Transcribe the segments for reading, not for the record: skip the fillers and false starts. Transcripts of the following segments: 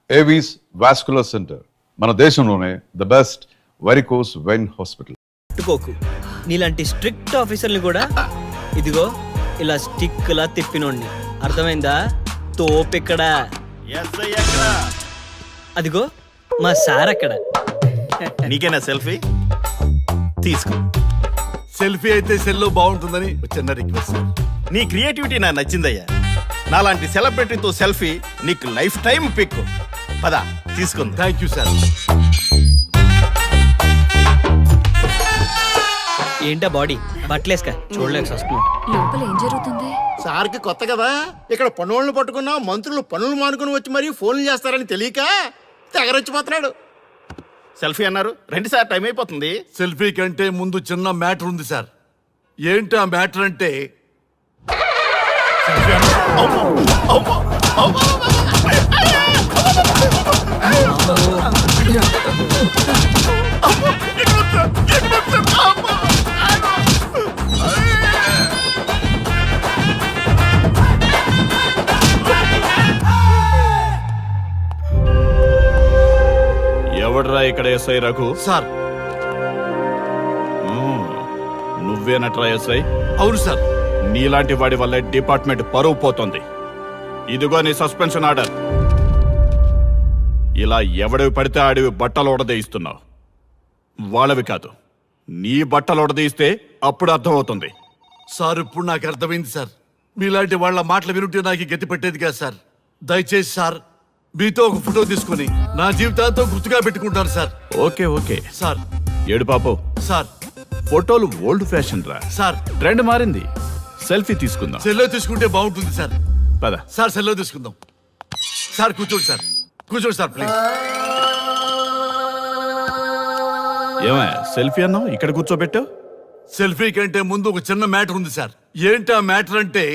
Avis vascular centre, మన దేశంలోనే the best varicose vein hospital. పట్టుకోకు, నీలాంటి స్ట్రిక్ట్ ఆఫీసర్ని కూడా ఇదిగో ఇలా స్టిక్ లా తిప్పినోడిని. అర్థమైందా? తోపెక్కడ, అదిగో మా సార్ అక్కడ. నీకేనా సెల్ఫీ? తీసుకో. సెల్ఫీ అయితే సెల్లో బాగుంటుందని చిన్న రిక్వెస్ట్ సార్. నీ క్రియేటివిటీ నాకు నచ్చిందయ్యా. నాలాంటి సెలబ్రిటీతో సెల్ఫీ నీకు లైఫ్ టైం పిక్. పద తీసుకుందా. Thank you sir. ఏంటా బాడీ బట్టలేసుక చూడలేక వస్తున్నావు. లోపల ఏం జరుగుతుంది? సార్కి కొత్త కదా, ఇక్కడ పనులను పట్టుకున్నా మంత్రులు పనులు మానుకుని వచ్చి మరీ ఫోన్లు చేస్తారని తెలియక తెగరొచ్చిపోతున్నాడు. సెల్ఫీ అన్నారు, రండి సార్, టైం అయిపోతుంది. సెల్ఫీ కంటే ముందు చిన్న మ్యాటర్ ఉంది సార్. ఏంటి ఆ మ్యాటర్ అంటే, ఎవడ్రా ఇక్కడ ఎస్ఐ రఘు? సార్. నువ్వేనట్రా ఎస్ఐ? అవును సార్. నీలాంటి వాడి వల్ల డిపార్ట్మెంట్ పరువు పోతుంది. ఇదిగో నీ సస్పెన్షన్ ఆర్డర్. ఇలా ఎవడివి పడితే ఆడివి బట్టలు ఉడదీయిస్తున్నావు. వాళ్ళవి కాదు, నీ బట్టలు ఉడదీయిస్తే అప్పుడు అర్థమవుతుంది. సార్ ఇప్పుడు నాకు అర్థమైంది సార్. మీలాంటి వాళ్ళ మాటలు వినుంటే నాకు గతి పెట్టేది కాదు సార్. దయచేసి సార్ మీతో ఒక ఫోటో తీసుకుని నా జీవితాంతో గుర్తుగా పెట్టుకుంటాను సార్. Okay okay sir. ఏడు పాపు సార్. ఫోటోలు ఓల్డ్ ఫ్యాషన్ రా సార్. ట్రెండ్ మారింది. సెల్ఫీ తీసుకుందాం. సెల్లో తీసుకుంటే బాగుంటుంది సార్. పద సార్, సెల్లో తీసుకుందాం. సార్ కూర్చోండి సార్, కూర్చోండి సార్ ప్లీజ్. ఏమయ్య సెల్ఫీ అన్నావు, ఇక్కడ కూర్చోబెట్టావు? సెల్ఫీ కంటే ముందు ఒక చిన్న మ్యాటర్ ఉంది సార్. ఏంటి ఆ మ్యాటర్ అంటే,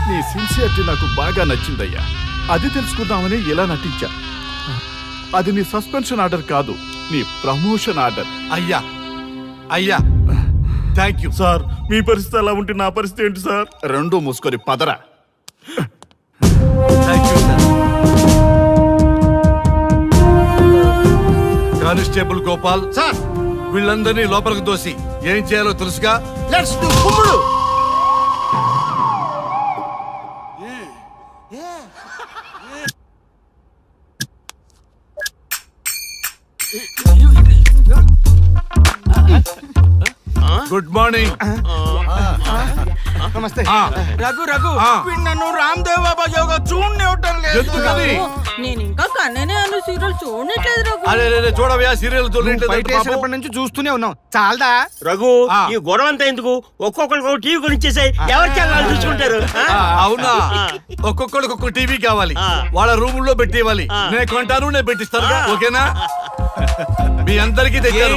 నీ సిన్సియరిటీ నాకు బాగా నచ్చిందయ్యా. అది తెలుసుకుందామని ఇలా నటించా. అది నీ సస్పెన్షన్ ఆర్డర్ కాదు, నీ ప్రమోషన్ ఆర్డర్. అయ్యా అయ్యా థ్యాంక్ యూ సార్. మీ పరిస్థితి అలా ఉంటే నా పరిస్థితి ఏంటి సార్? రెండు మూసుకొని పదరా. Thank you sir. Constable Gopal sir, వీళ్ళందరినీ లోపలికి దోసి ఏం చేయాలో తెలుసుగా. లెట్స్ డు కుమ్ముడు. Good morning. నమస్తే. రఘు రఘు వీడు నన్ను రామ్దేవ్ బాబా యోగా చూడనివ్వటం లేదు. ఎందుకని? నేను ఇంకా కన్ననే అను సీరియల్ చూడట్లేదు రఘు. అరే చూడవయ్యా, సీరియల్ బయట నుంచి చూస్తూనే ఉన్నాం. చాలదా రఘు, ఈ గొడవ అంతా ఎందుకు? ఒక్కొక్కరికి ఒక టీవీ కొనిచ్చేసాయి, ఎవరి ఛానల్ చూసుకుంటారు. అవునా? ఒక్కొక్కడికి ఒక్కొక్క టీవీ కావాలి, వాళ్ళ రూముల్లో పెట్టి ఇవ్వాలి. నేను కొంటాను, నేను పెట్టిస్తాను. ఓకేనా? మీ అందరికీ తెచ్చాను.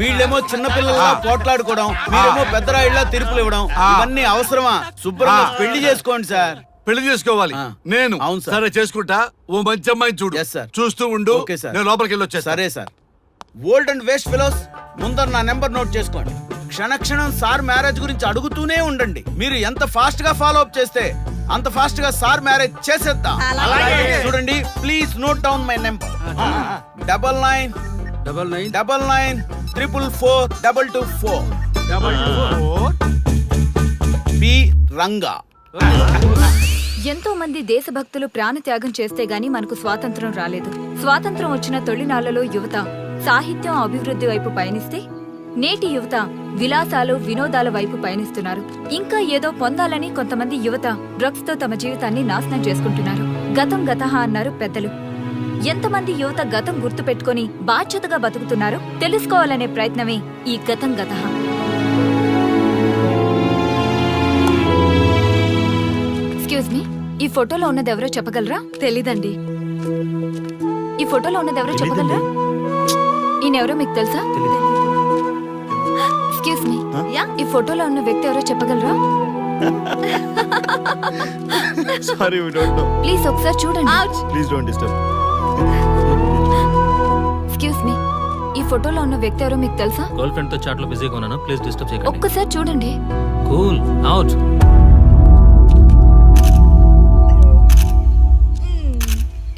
వీళ్ళేమో చిన్న పిల్లల్లా పోట్లాడుకోవడం, మీరేమో పెద్దరాయిళ్ళ తీర్పులు ఇవ్వడం, ఇవన్నీ అవసరమా? శుభ్రంగా పెళ్లి చేసుకోండి సార్. పెళ్లి చేసుకోవాలి నేను. అవును సార్. సరే చేసుకుంటా. ఓ మంచి అమ్మాయిని చూడు. Yes, sir. చూస్తూ ఉండు. Okay, sir. నేను లోపలికి వెళ్ళి వచ్చేస్తా. సరే sir. Old and waste fellows, ముందర నా నెంబర్ నోట్ చేసుకోండి. క్షణక్షణం సార్ మ్యారేజ్ గురించి అడుగుతూనే ఉండండి. మీరు ఎంత ఫాస్ట్ గా ఫాలో అప్ చేస్తే అంత ఫాస్ట్ గా సార్ మ్యారేజ్ చేసేద్దాం. చూడండి, please note down my number. 9999442224 B Ranga. ఎంతో మంది దేశభక్తులు ప్రాణత్యాగం చేస్తే గాని మనకు స్వాతంత్రం రాలేదు. స్వాతంత్రం వచ్చిన తొలినాళ్లలో యువత సాహిత్యం అభివృద్ధి వైపు పయనిస్తే నేటి యువత విలాసాలు వినోదాల వైపు పయనిస్తున్నారు. ఇంకా ఏదో పొందాలని కొంతమంది యువత డ్రగ్స్ తో తమ జీవితాన్ని నాశనం చేసుకుంటున్నారు. గతం గతహ అన్నారు పెద్దలు. ఎంతమంది యువత గతం గుర్తు పెట్టుకుని బాధ్యతగా బతుకుతున్నారో తెలుసుకోవాలనే ప్రయత్నమే ఈ గతం గతహ. ఎక్స్క్యూజ్ మీ, ఈ ఫోటోలో ఉన్నది ఎవరో చెప్పగలరా? తెలీదండి. ఈ ఫోటోలో ఉన్నది ఎవరో చెప్పగలరా? ఈయనెవరో మీకు తెలుసా? ఎక్స్క్యూజ్ మీ, ఈ ఫోటోలో ఉన్న వ్యక్తి ఎవరో చెప్పగలరా? Sorry, we don't know. Please ఒకసారి చూడండి. Please don't disturb. ఫోటోలో ఉన్న వ్యక్తి ఎవరో మీకు తెలుసా? గర్ల్ ఫ్రెండ్ తో చాట్ లో బిజీగా ఉన్నాను, ప్లీజ్ డిస్టర్బ్ చేయకండి. ఒక్కసారి చూడండి. Cool out.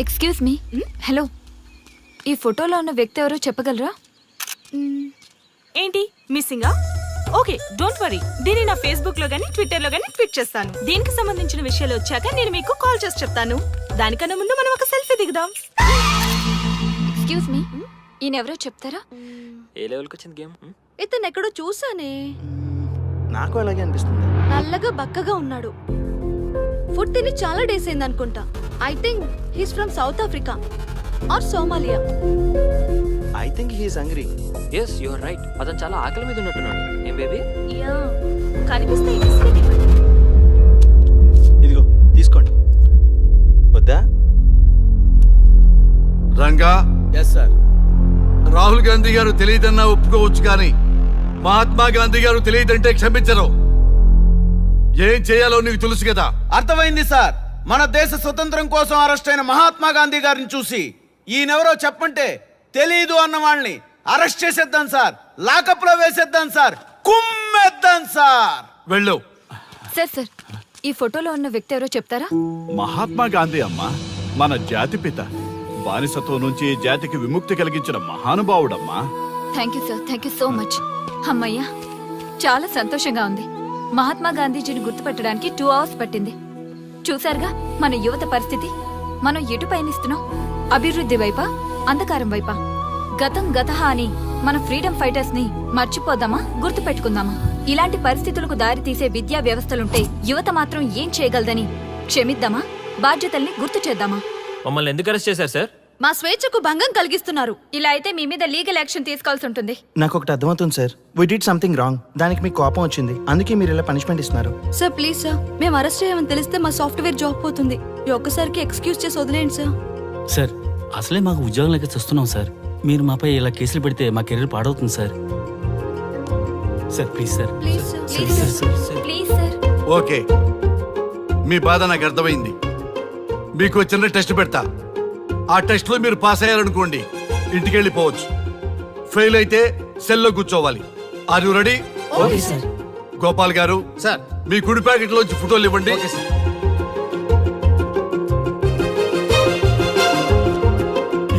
Excuse me. Hello, ఈ ఫోటోలో ఉన్న వ్యక్తి ఎవరో చెప్పగలరా? ఏంటి మిస్సింగా? Okay, don't worry. దీన్ని నా ఫేస్బుక్ లో గానీ ట్విట్టర్ లో గానీ ట్వీట్ చేస్తాను. దీనికి సంబంధించిన విషయాలు వచ్చాక నేను మీకు కాల్ చేసి చెప్తాను. దానికన్నా ముందు మనం ఒక సెల్ఫీ దిగుదాం. ఎక్స్క్యూజ్ మీ, ఈయన ఎవరో చెప్తారా? ఏ లెవెల్ కి వచ్చింది గేమ్? ఇతను ఎక్కడో చూసానే. నాకు అలాగే అనిపిస్తుంది. నల్లగా బక్కగా ఉన్నాడు. ఫుడ్ తిని చాలా డేస్ అయింది అనుకుంటా. I think he's from South Africa or Somalia. I think he's hungry. Yes you are right. అతను చాలా ఆకలి మీద ఉన్నట్టున్నాడు. ఏం బేబీ? యా, కనిపిస్తే ఈ బిస్కెట్ ఇవ్వండి. ఇదిగో తీసుకోండి. వద్దా? Ranga, yes sir. రాహుల్ గాంధీ గారు తెలియదన్నా ఒప్పుకోవచ్చు కానీ మహాత్మా గాంధీ గారు తెలియదంటే క్షమించరు. ఏం చేయాలో నీకు తెలుసు కదా. అర్థమైంది సార్. మన దేశ స్వతంత్రం కోసం అరెస్ట్ అయిన మహాత్మా గాంధీ గారిని చూసి ఈయనెవరో చెప్పంటే తెలీదు అన్న వాళ్ళని అరెస్ట్ చేసేద్దాం సార్. లాకప్ లో వేసేద్దాం సార్. కుమ్మేద్దాం సార్. వెళ్ళు. సార్ సార్, ఈ ఫోటోలో ఉన్న వ్యక్తి ఎవరో చెప్తారా? మహాత్మా గాంధీ అమ్మ, మన జాతిపిత. బానిసత్వం నుంచి జాతికి విముక్తి కలిగించిన మహానుభావుడమ్మా. Thank you sir, thank you so much. అమ్మయ్యా, చాలా సంతోషంగా ఉంది. మహాత్మా గాంధీజీని గుర్తుపెట్టడానికి 2 hours పట్టింది. చూసారుగా మన యువత పరిస్థితి. మనం ఎటు పయనిస్తున్నాం? అభివృద్ధి వైపా, అంధకారం వైపా? గతం గతహ అని మన ఫ్రీడమ్ ఫైటర్స్ ని మర్చిపోదామా, గుర్తు పెట్టుకుందామా? ఇలాంటి పరిస్థితులకు దారి తీసే విద్యా వ్యవస్థలుంటే యువత మాత్రం ఏం చేయగలదని క్షమిద్దామా, బాధ్యతల్ని గుర్తు చేద్దామా? మమ్మల్ని ఎందుకు అరెస్ట్ చేశారు సార్? మా స్వేచ్ఛకు భంగం కలిగిస్తున్నారు. ఇలా అయితే మీ మీద లీగల్ యాక్షన్ తీసుకోవాల్సి ఉంటుంది. నాకు ఒకటి అర్థమవుతుంది sir. We did something wrong. దానికి మీకు కోపం వచ్చింది, అందుకే మీరు ఇలా పనిష్మెంట్ ఇస్తున్నారు. సార్ ప్లీజ్ సార్, మేము అరెస్ట్ చేయమని తెలిస్తే మా సాఫ్ట్వేర్ జాబ్ పోతుంది. ఈ ఒక్కసారికి ఎక్స్క్యూజ్ చేసి వదిలేండి సార్. సార్, అసలే మాకు ఉద్యోగం లేక చూస్తున్నాం సార్. మీరు మాపై ఇలా కేసులు పెడితే మా కెరీర్ పాడవుతుంది sir. Sir please sir. Please sir, please sir, please sir. Okay, మీ బాధ నాకు అర్థమైంది. మీకు చిన్న టెస్ట్ పెడతా. ఆ టెస్ట్ లో మీరు పాస్ అయ్యారనుకోండి, ఇంటికి వెళ్ళిపోవచ్చు. ఫెయిల్ అయితే సెల్లో కూర్చోవాలి. Are you ready? Okay sir. Gopal garu, sir. మీ కుడి ప్యాకెట్ లోంచి ఫోటోలు ఇవ్వండి.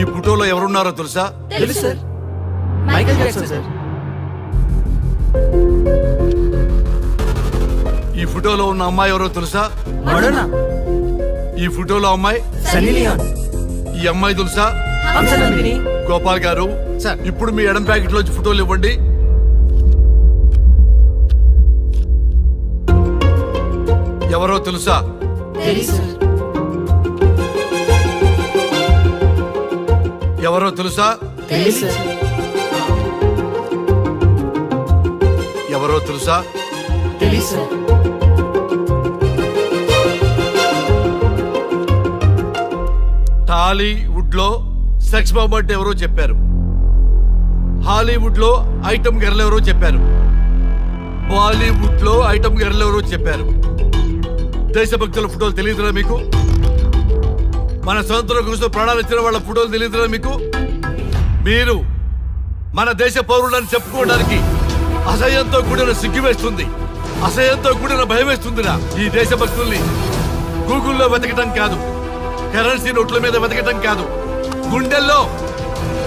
ఈ ఫోటోలో ఎవరున్నారో తెలుసా? తెలుసు సార్. Michael Jackson sir. ఈ ఫోటోలో ఉన్న అమ్మాయి ఎవరో తెలుసా? మడోనా. ఈ ఫోటోలో అమ్మాయి సన్నీ లియోన్. ఈ అమ్మాయి తెలుసా? హంసనందిని. గోపాల్ గారు, సార్. ఇప్పుడు మీ ఎడం ప్యాకెట్ లోంచి ఫోటోలు ఇవ్వండి. ఎవరో తెలుసా? తెలుసు సార్. ఎవరో తెలుసా? తెలుసు సార్. ఎవరో తెలుసా? తెలుసు సార్. టాలీవుడ్ లో సెక్స్ బాంబ్ అంటే ఎవరో చెప్పారు. హాలీవుడ్ లో ఐటమ్ గర్ల్ ఎవరో చెప్పారు. బాలీవుడ్ లో ఐటమ్ గర్ల్ ఎవరో చెప్పారు. దేశభక్తుల ఫోటోలు తెలియదురా మీకు? మన స్వతంత్రం కోసం ప్రాణాలు ఇచ్చిన వాళ్ళ ఫోటోలు తెలియదురా మీకు? మీరు మన దేశ పౌరులని చెప్పుకోవడానికి అసహ్యంతో కూడిన సిగ్గు వేస్తుంది, అసహ్యంతో కూడిన భయం వేస్తుందిరా. ఈ దేశభక్తుల్ని గూగుల్లో వెతకటం కాదు, కరెన్సీ నోట్ల మీద వెతకటం కాదు, గుండెల్లో,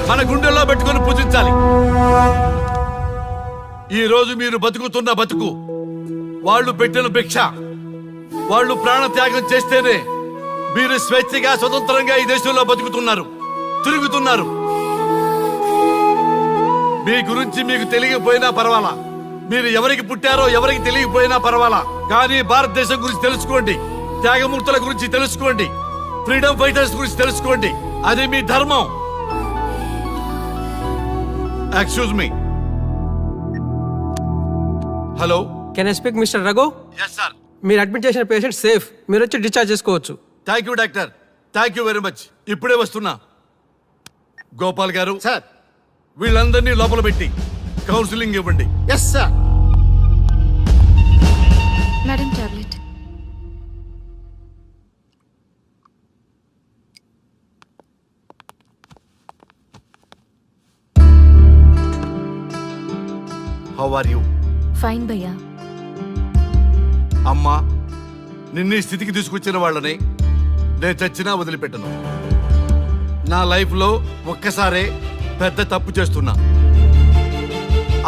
మన గుండెల్లో పెట్టుకొని పూజించాలి. ఈ రోజు మీరు బతుకుతున్న బతుకు వాళ్ళు పెట్టిన భిక్ష. వాళ్ళు ప్రాణ త్యాగం చేస్తేనే మీరు స్వేచ్ఛగా స్వతంత్రంగా ఈ దేశంలో బతుకుతున్నారు, తిరుగుతున్నారు. మీ గురించి మీకు తెలియకపోయినా పర్వాలా, మీరు ఎవరికి పుట్టారో ఎవరికి తెలియకపోయినా పర్వాలా, కానీ భారతదేశం గురించి తెలుసుకోండి, త్యాగమూర్తుల గురించి తెలుసుకోండి, ఫ్రీడమ్ ఫైటర్స్ గురించి తెలుసుకోండి. అది మీ ధర్మం. Excuse me. Hello, can I speak mister Raghu? Yes sir. మీరు అడ్మిట్ చేసిన పేషెంట్ సేఫ్, మీరు వచ్చి డిశ్చార్జ్ చేసుకోవచ్చు. Thank you doctor, thank you very much. ఇప్పుడే వస్తున్నా. గోపాల్ గారు, సార్. వీళ్ళందరినీ లోపల పెట్టి కౌన్సిలింగ్ ఇవ్వండి. Yes sir. Madam tablet. How are you? Fine భయ్యా. అమ్మా, నిన్ను ఈ స్థితికి తీసుకొచ్చిన వాళ్ళని నేను చచ్చినా వదిలిపెట్టను. నా లైఫ్లో ఒక్కసారే పెద్ద తప్పు చేస్తున్నా.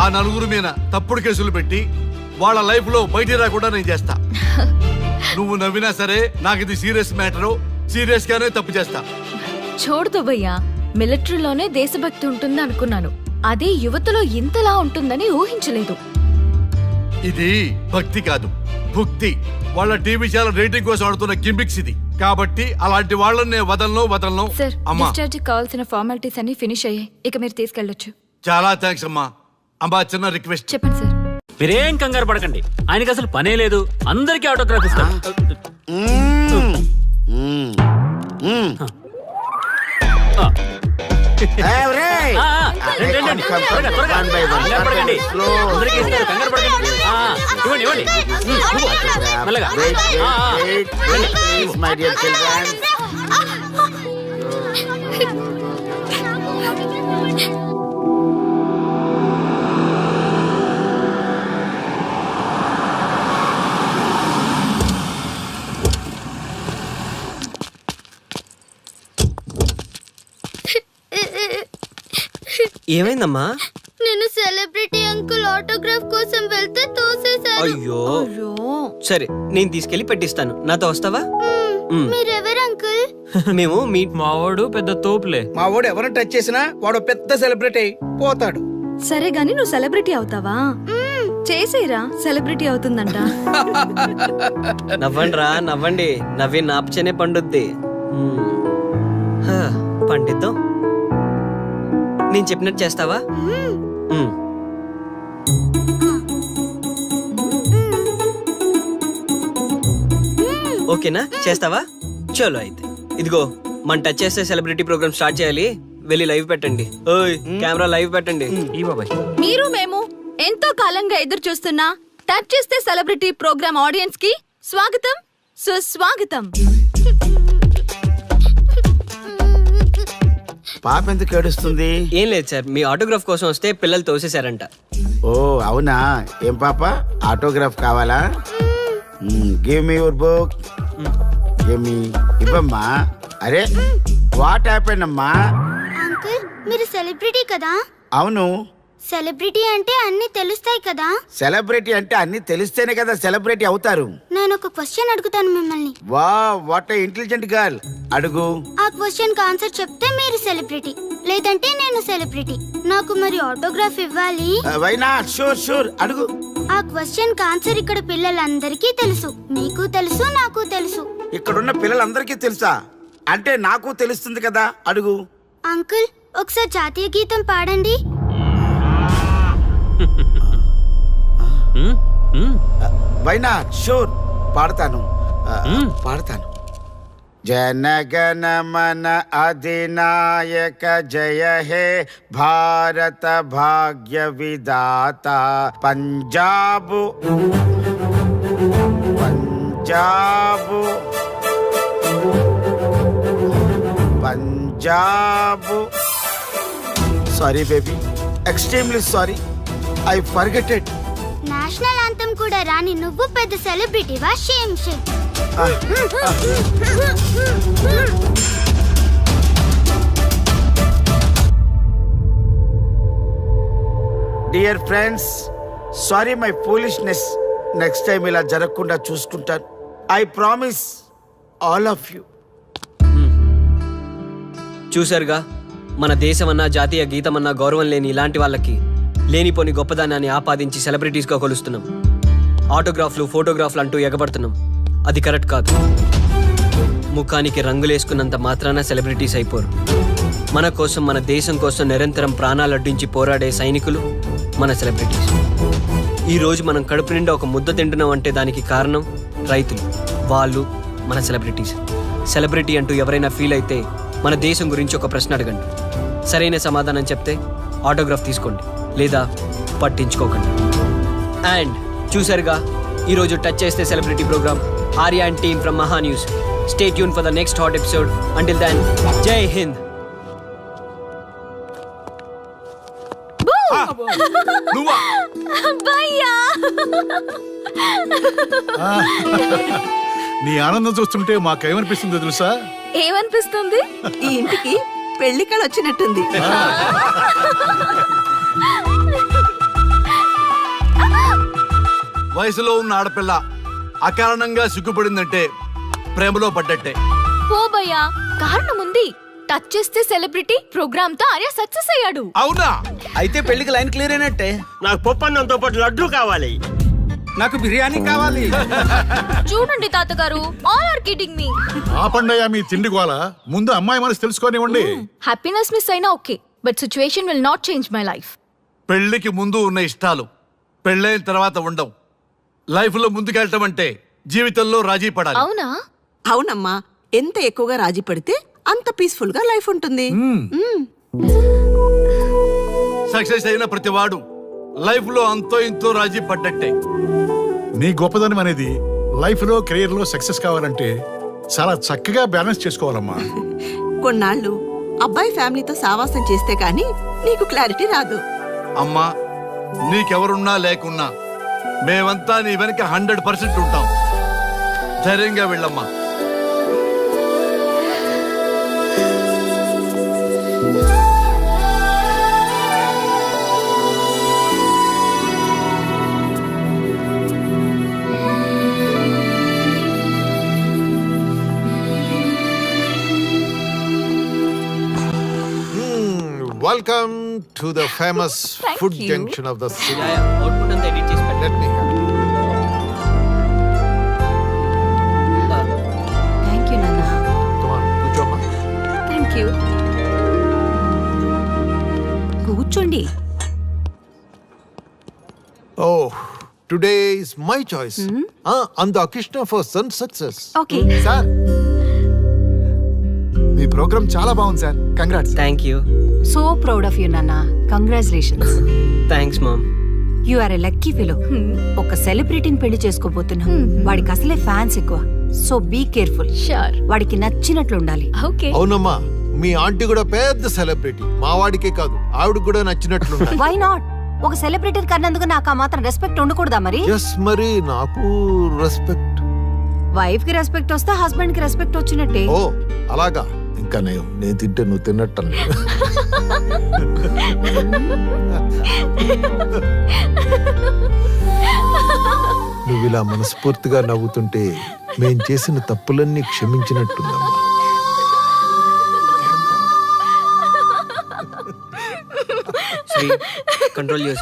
ఆ నలుగురు మీద తప్పుడు కేసులు పెట్టి వాళ్ళ లైఫ్లో బయటికి రాకుండా నేను చేస్తా. నువ్వు నవ్వినా సరే నాకు ఇది సీరియస్ మ్యాటరు, సీరియస్ గానే తప్పు చేస్తా. చూడదు భయ్యా, మిలిటరీలోనే దేశభక్తి ఉంటుంది అనుకున్నాను. అదే యువతలో ఇంతలా ఉంటుందని ఊహించలేదు. ఇది భక్తి కాదు, భుక్తి. వాళ్ళ టీవీ ఛానల్ రేటింగ్ కోసం ఆడుతున్న గిమిక్స్ ఇది. కాబట్టి అలాంటి వాళ్ళని నేను వదలను. సార్, అమ్మా, డిశ్చార్జ్ కావాల్సిన ఫార్మాలిటీస్ అన్ని ఫినిష్ అయ్యాయి. ఇక మీరు తీసుకెళ్ళొచ్చు. చాలా థ్యాంక్స్ అమ్మా. అమ్మా, చిన్న రిక్వెస్ట్. చెప్పండి సార్. మీరేం కంగారు పడకండి, ఆయనకి అసలు పనే లేదు. అందరికీ ఆటోగ్రాఫ్ ఇస్తాం. రండి, రండి. త్వరగా, త్వరగా. కంగారు పడకండి. అందరికీ ఇస్తారు, కంగారు పడకండి. ఇవ్వండి, ఇవ్వండి. మెల్లగా. ఏమైందమ్మా? నేను సెలబ్రిటీ అంకుల్ ఆటోగ్రాఫ్ కోసం వెళ్తే తోసేశారు. అయ్యో, సరే నేను తీసుకెళ్లి పెట్టిస్తాను. నాతో వస్తావా? మీరెవరు అంకుల్? మేము మీ మావాడు పెద్ద తోపులే. మా వాడు ఎవరిని టచ్ చేసినా వాడు పెద్ద సెలబ్రిటీ అయి పోతాడు. సరే గాని నువ్వు సెలబ్రిటీ అవుతావా? చేసేరా, సెలబ్రిటీ అవుతుందంట. నవ్వండిరా, నవ్వండి. నవ్వి నాపచనే పండుద్ది. పండిద్దాం. నేను చెప్పినట్టు చేస్తావా? ఓకేనా? చేస్తావా? చలో అయితే. ఇదిగో, మన టచ్ చేస్తే సెలబ్రిటీ ప్రోగ్రామ్ స్టార్ట్ చేయాలి. వెళ్ళి లైవ్ పెట్టండి. ఓయ్, కెమెరా లైవ్ పెట్టండి. ఈ బాబాయ్, మీరు మేము ఎంతో కాలంగా ఎదురు చూస్తున్నా టచ్ చేస్తే సెలబ్రిటీ ప్రోగ్రామ్ ఆడియన్స్ కి స్వాగతం, సుస్వాగతం. పాప ఎందుకు ఏడుస్తుంది? ఏం లేదు సార్, మీ ఆటోగ్రాఫ్ కోసం వస్తే పిల్లలు తోసేశారంట. ఓ అవునా? ఏం పాప, ఆటోగ్రాఫ్ కావాలా? Give me your book. Give me. ఇవ్వమ్మా. అరే, వాట్ హ్యాపెండ్ అమ్మా? అంకుల్, మీరు సెలబ్రిటీ కదా? అవును. సెలబ్రిటీ అంటే అన్ని తెలుస్తాయి కదా? సెలబ్రిటీ అంటే అన్ని తెలిస్తేనే కదా సెలబ్రిటీ అవుతారు. నేను ఒక క్వశ్చన్ అడుగుతాను మిమ్మల్ని. వా, వాట్ ఏ ఇంటెలిజెంట్ గర్ల్. అడుగు. ఆ క్వశ్చన్ కి ఆన్సర్ చెప్తే మీరు సెలబ్రిటీ, లేదంటే నేను సెలబ్రిటీ. నాకు మరి ఆటోగ్రాఫ్ ఇవ్వాలి. Why not? షూర్ షూర్, అడుగు. ఆ క్వశ్చన్ కి ఆన్సర్ ఇక్కడ పిల్లలందరికీ తెలుసు. మీకు తెలుసు, నాకు తెలుసు. ఇక్కడున్న పిల్లలందరికీ తెలుసా? అంటే నాకు తెలుస్తుంది కదా. అడుగు. అంకుల్, ఒకసారి జాతీయ గీతం పాడండి. Why not? షూర్, పాడతాను. పాడతాను. జనగణ మన అధినాయక జయ హే భారత భాగ్య విధాత. Punjab Punjab Punjab. Sorry baby, extremely sorry. I forgeted. National anthem కూడా రాని నువ్వు పెద్ద సెలబ్రిటీవా? Shame shame. Dear friends, sorry my foolishness. Next time ఇలా జరగకుండా చూసుకుంటాను. I promise all of you. చూసారుగా, మన దేశమన్నా జాతీయ గీతమన్నా గౌరవం లేని ఇలాంటి వాళ్ళకి లేనిపోని గొప్పదానాన్ని ఆపాదించి సెలబ్రిటీస్గా కొలుస్తున్నాం. ఆటోగ్రాఫ్లు, ఫోటోగ్రాఫ్లు అంటూ ఎగబడుతున్నాం. అది కరెక్ట్ కాదు. ముఖానికి రంగులేసుకున్నంత మాత్రాన సెలబ్రిటీస్ అయిపోరు. మన కోసం, మన దేశం కోసం నిరంతరం ప్రాణాలు అడ్డించి పోరాడే సైనికులు మన సెలబ్రిటీస్. ఈరోజు మనం కడుపు నిండా ఒక ముద్ద తింటున్నాం అంటే దానికి కారణం రైతులు. వాళ్ళు మన సెలబ్రిటీస్. సెలబ్రిటీ అంటూ ఎవరైనా ఫీల్ అయితే మన దేశం గురించి ఒక ప్రశ్న అడగండి. సరైన సమాధానం చెప్తే ఆటోగ్రాఫ్ తీసుకోండి, లేదా పట్టించుకోకండి. అండ్ చూసారుగా, ఈరోజు టచ్ చేస్తే celebrity programme. Arya and team from Maha news. Stay tune for the next hot episode. Until then, Jai Hind. నువ్వా? భయ్యా నీ ఆనందం చూస్తుంటే మాకేమనిపిస్తుందో తెలుసా? ఏమనిపిస్తుంది? ఈ ఇంటికి పెళ్లి కళ వచ్చినట్టుంది. వయసులో ఉన్న ఆడపిల్ల అకారణంగా సిగ్గుపడిందంటే ప్రేమలో పడ్డట్టే. పో భయ్యా, కారణం ఉంది. టచ్ చేస్తే సెలబ్రిటీ ప్రోగ్రామ్ తో ఆర్య సక్సెస్ అయ్యాడు. అవునా? అయితే పెళ్లికి లైన్ క్లియర్ అయినట్టే. నాకు పప్పన్నంతో పాటు లడ్డు కావాలి. నాకు బిర్యానీ కావాలి. చూడండి తాతగారు, ఆల్ ఆర్ కిడింగ్ మీ. ఆపండయ్యా మీ తిండి గోల. ముందు అమ్మాయి మనసు తెలుసుకోనివ్వండి. హ్యాపీనెస్ మిస్ అయినా okay, but situation will not change my life. పెళ్లికి ముందు ఉన్న ఇష్టాలు పెళ్ళైన తర్వాత ఉండవు. లైఫ్ లో ముందుకెళ్ళటం అంటే జీవితంలో రాజీ పడాలి. అవునా? అవునమ్మా, ఎంత ఎక్కువగా రాజీ పడితే అంత పీస్ఫుల్ గా లైఫ్ ఉంటుంది. సక్సెస్ అయిన ప్రతివాడు లైఫ్ లో అంతో ఇంతో రాజీ పడ్డట్టే. నీ గొప్పదనం అనేది లైఫ్ లో కెరీర్ లో సక్సెస్ కావాలంటే చాలా చక్కగా బ్యాలెన్స్ చేసుకోవాలమ్మా. కొన్నాళ్ళు అబ్బాయి ఫ్యామిలీతో సావాసం చేస్తే గానీ నీకు క్లారిటీ రాదు. అమ్మా, నీకెవరున్నా లేకున్నా మేమంతా నీ వెనక 100% ఉంటాం. ధైర్యంగా వెళ్ళమ్మా. Welcome to the famous Thank food you. junction of the city. Output అంతా ఎడిట్ చేసి పెట్టండి. Let me have it. Thank you నాన్న. Come on, కూర్చోమ్మా. Thank you. కూర్చోండి. Oh, today is my choice. Andakishna for son success. Okay. Sir, మీ programme చాలా బాగుంది sir. Congrats. Thank you. So proud of you నాన్న. Congratulations. Thanks mom. You are a lucky fellow. ఒక సెలబ్రిటీని పెళ్లి చేసుకోబోతున్నావు. వాడికి అసలే ఫ్యాన్స్ ఎక్కువ, సో బీ కేర్ఫుల్. షూర్. వాడికి నచ్చినట్లు ఉండాలి. ఓకే. అవునమ్మా, మీ ఆంటీ కూడా పెద్ద సెలబ్రిటీ. మా వాడికే కాదు, ఆవిడకి కూడా నచ్చినట్లు వై నాట్? ఒక సెలబ్రిటీ కన్నందుకు నాకు ఆ మాత్రం రెస్పెక్ట్ ఉండకూడదా మరి? ఎస్, మరి నాకు రెస్పెక్ట్. వైఫ్ కి రెస్పెక్ట్ వస్తే హస్బెండ్ కి రెస్పెక్ట్ వచ్చినట్టే. ఓ అలాగా? ఇంకా నేను తింటే నువ్వు తిన్నట్టు. నువ్వు ఇలా మనస్ఫూర్తిగా నవ్వుతుంటే మేం చేసిన తప్పులన్నీ క్షమించినట్టుందమ్మా. Sri, control your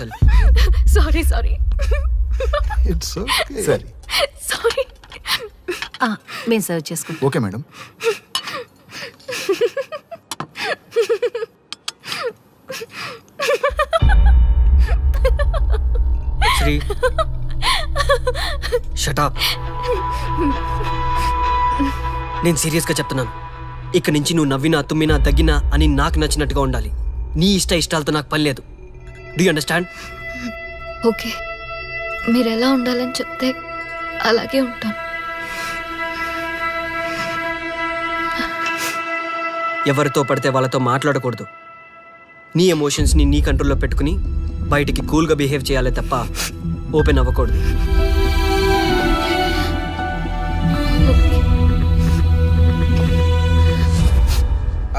sorry sorry it's okay. సరే, సారీ. మేము సర్వ్ చేసుకుంటాం. Okay madam. Sri, shut up. నేను సీరియస్గా చెప్తున్నాను. ఇక్కడి నుంచి నువ్వు నవ్వినా తుమ్మినా దగ్గినా అని నాకు నచ్చినట్టుగా ఉండాలి. నీ ఇష్టాలతో నాకు పని లేదు. Do you understand? ఓకే, మీరు ఎలా ఉండాలని చెప్తే అలాగే ఉంటాను. ఎవరితో పడితే వాళ్ళతో మాట్లాడకూడదు. నీ ఎమోషన్స్ని నీ కంట్రోల్లో పెట్టుకుని బయటికి కూల్గా బిహేవ్ చేయాలి తప్ప ఓపెన్ అవ్వకూడదు.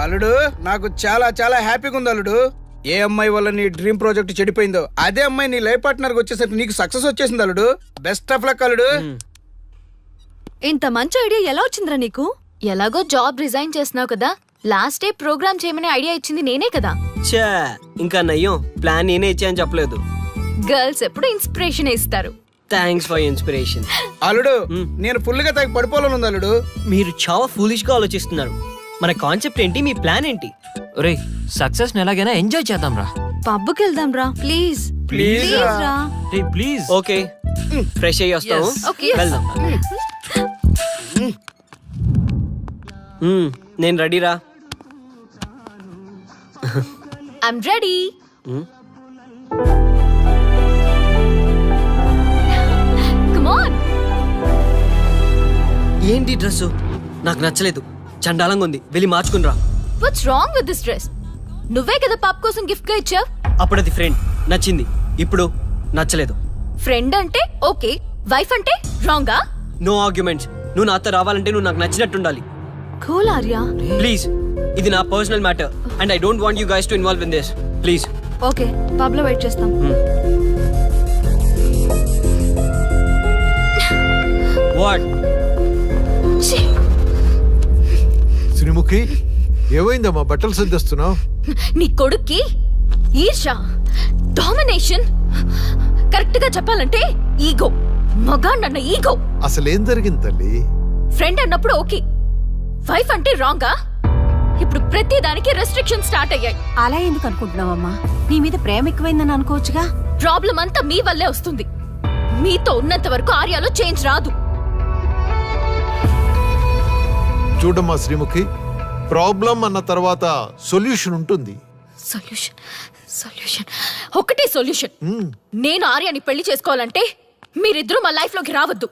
అల్లుడు, నాకు చాలా చాలా హ్యాపీగా ఉంది అల్లుడు. ఏ అమ్మాయి వల్ల నీ డ్రీమ్ ప్రాజెక్ట్ చెడిపోయిందో అదే అమ్మాయి నీ లైఫ్ పార్ట్నర్ వచ్చేసరికి నీకు సక్సెస్ వచ్చేసింది అల్లుడు. బెస్ట్ ఆఫ్ లక్ అల్లుడు. ఇంత మంచి ఐడియా ఎలా వచ్చిందిరా నీకు? ఎలాగో జాబ్ రిజైన్ చేస్తున్నావు కదా, లాస్ట్ డే ప్రోగ్రామ్ చేయమనే ఐడియా ఇచ్చింది నేనే కదా. చా, ఇంకా నయ్యం, ప్లాన్ నేనే ఇచ్చాయని చెప్పలేదు. గర్ల్స్ ఎప్పుడు ఇన్స్పిరేషన్ ఇస్తారు. Thanks for inspiration. అల్లుడు, నేను ఫుల్ గా తగ్గి పడిపోవాలని ఉంది అల్లుడు. మీరు చాలా ఫూలిష్ గా ఆలోచిస్తున్నారు. మన కాన్సెప్ట్ ఏంటి, మీ ప్లాన్ ఏంటి? రే, సక్సెస్ ని ఎలాగైనా ఎంజాయ్ చేద్దాం రా. పబ్కి వెళ్దాం రా ప్లీజ్. ప్లీజ్ రా. రే ప్లీజ్. ఓకే, ఫ్రెష్ అయ్యి వస్తాము. Okay. వెళ్దాం. నేను రెడీరా. I'm ready. Come on. ఏంటి డ్రెస్? నాకు నచ్చలేదు, చండాలంగా ఉంది. వెళ్ళి మార్చుకునిరా. What's wrong with this dress? నువ్వే కదా పాప్ కోసం గిఫ్ట్ గా ఇచ్చావ్. అప్పుడు అది ఫ్రెండ్, నచ్చింది, ఇప్పుడు నచ్చలేదు. ఫ్రెండ్ అంటే ఓకే, వైఫ్ అంటే రాంగా? No arguments. నువ్వు నాతో రావాలంటే నువ్వు నాకు నచ్చినట్టుండాలి. కూల్ ఆర్య. ప్లీజ్, ఇది నా personal matter and I don't want you guys to involve in this. Please. Okay, pub లో వెయిట్ చేస్తాం. వాట్? శ్రీముఖి ఏమైందమ్మా బట్టలు సర్దిస్తున్నావు? నీ కొడుక్కి ఈర్ష, డామినేషన్, కరెక్ట్ గా చెప్పాలంటే ఈగో. మగాండన్న ఈగో. అసలేం జరిగింది తల్లి? ఫ్రెండ్ అన్నప్పుడు ఓకే, వైఫ్ అంటే రాంగా? ఇప్పుడు ప్రతి దానికి రెస్ట్రిక్షన్ స్టార్ట్ అయ్యాయి. అలా ఎందుకు అనుకుంటున్నావమ్మా? నీ మీద ప్రేమ ఎక్కువైందని అనుకోవచ్చుగా. ప్రాబ్లం అంతా మీ వల్లే వస్తుంది. మీతో ఉన్నంత వరకు ఆర్యాలో చేంజ్ రాదు. చూడమ్మా శ్రీముఖి, ప్రాబ్లం అన్న తర్వాత సొల్యూషన్ ఉంటుంది. సొల్యూషన్, సొల్యూషన్, ఒకటే సొల్యూషన్. నేను ఆర్యాని పెళ్లి చేసుకోవాలంటే మీరిద్దరూ మా లైఫ్ లోకి రావద్దు.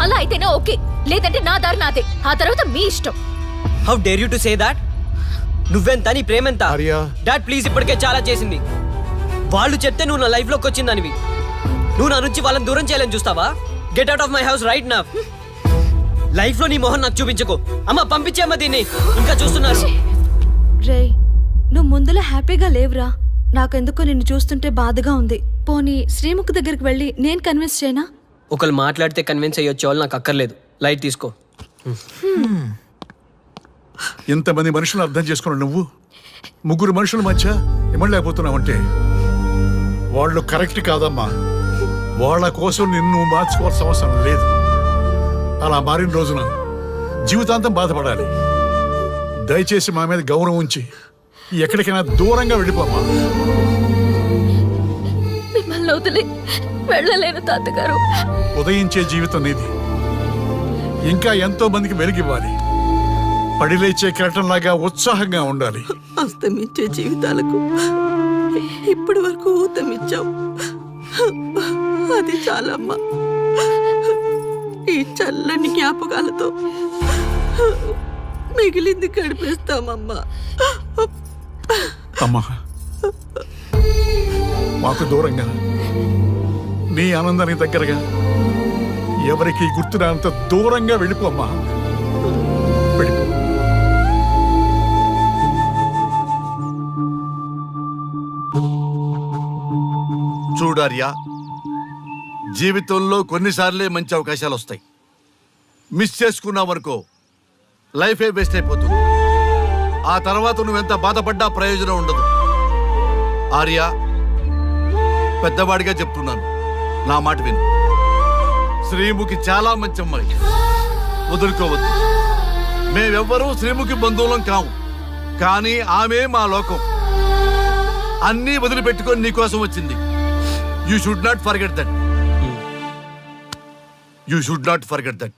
అలా అయితేనే ఓకే, లేదంటే నా దారి నాదే. ఆ తర్వాత మీ ఇష్టం. How dare you to say that? నువ్వెంత, నీ ప్రేమెంత? ఆర్య. డాడ్ ప్లీజ్, ఇప్పటికే చాలా చేసింది. వాళ్ళు చెప్తే నువ్వు నా లైఫ్ లోకి వచ్చిందనివి. నువ్వు నా నుంచి వాళ్ళని దూరం చేయాలని చూస్తావా? Get out of my house right now. Life లో నీ మొహం నాకు చూపించకు. అమ్మ పంపించేమ్మ దీన్ని, ఇంకా చూస్తున్నారు. రే, నువ్వు ముందులో హ్యాపీగా లేవురా. నాకెందుకో నిన్ను చూస్తుంటే బాధగా ఉంది. పోనీ శ్రీముఖ్ దగ్గరికి వెళ్ళి నేను కన్విన్స్ చేయనా? ఒకళ్ళు మాట్లాడితే కన్విన్స్ అయ్యొచ్చే వాళ్ళు నాకు అక్కర్లేదు. లైట్ తీసుకో. ఇంతమంది మనుషులను అర్థం చేసుకున్న నువ్వు ముగ్గురు మనుషుల మధ్య ఇమ్మలేకపోతున్నావంటే వాళ్ళు కరెక్ట్ కాదమ్మా. వాళ్ళ కోసం నిన్ను మార్చుకోవాల్సిన అవసరం లేదు. అలా మారిన రోజున జీవితాంతం బాధపడాలి. దయచేసి మా మీద గౌరవం ఉంచి ఎక్కడికైనా దూరంగా వెళ్ళిపోమ్మా. మిమ్మల్ని వదిలి వెళ్ళలేను తాతగారు. ఉదయించే జీవితం నీది. ఇంకా ఎంతో మందికి వెలిగివ్వాలి. పడిలేచే కెరటంలాగా ఉత్సాహంగా ఉండాలి. అస్తమించే జీవితాలకు ఇప్పటి వరకు ఊతమిచ్చావు. అది చాలమ్మా. ఈ చల్లని జ్ఞాపకాలతో మిగిలింది గడిపేస్తామమ్మా. అమ్మా, మాకు దూరంగా నీ ఆనందానికి దగ్గరగా ఎవరికి గుర్తురానంత దూరంగా వెళ్ళిపోమ్మా. వెళ్ళిపో. చూడార్యా, జీవితంలో కొన్నిసార్లే మంచి అవకాశాలు వస్తాయి. మిస్ చేసుకున్నావనుకో లైఫే వేస్ట్ అయిపోతుంది. ఆ తర్వాత నువ్వెంత బాధపడ్డా ప్రయోజనం ఉండదు. ఆర్య, పెద్దవాడిగా చెప్తున్నాను, నా మాట విను. శ్రీముఖి చాలా మంచి అమ్మాయి, వదులుకోవద్దు. మేమెవ్వరూ శ్రీముఖి బంధువులం కాము, కానీ ఆమె మా లోకం. అన్నీ వదిలిపెట్టుకొని నీకోసం వచ్చింది. You should not forget that. You should not forget that.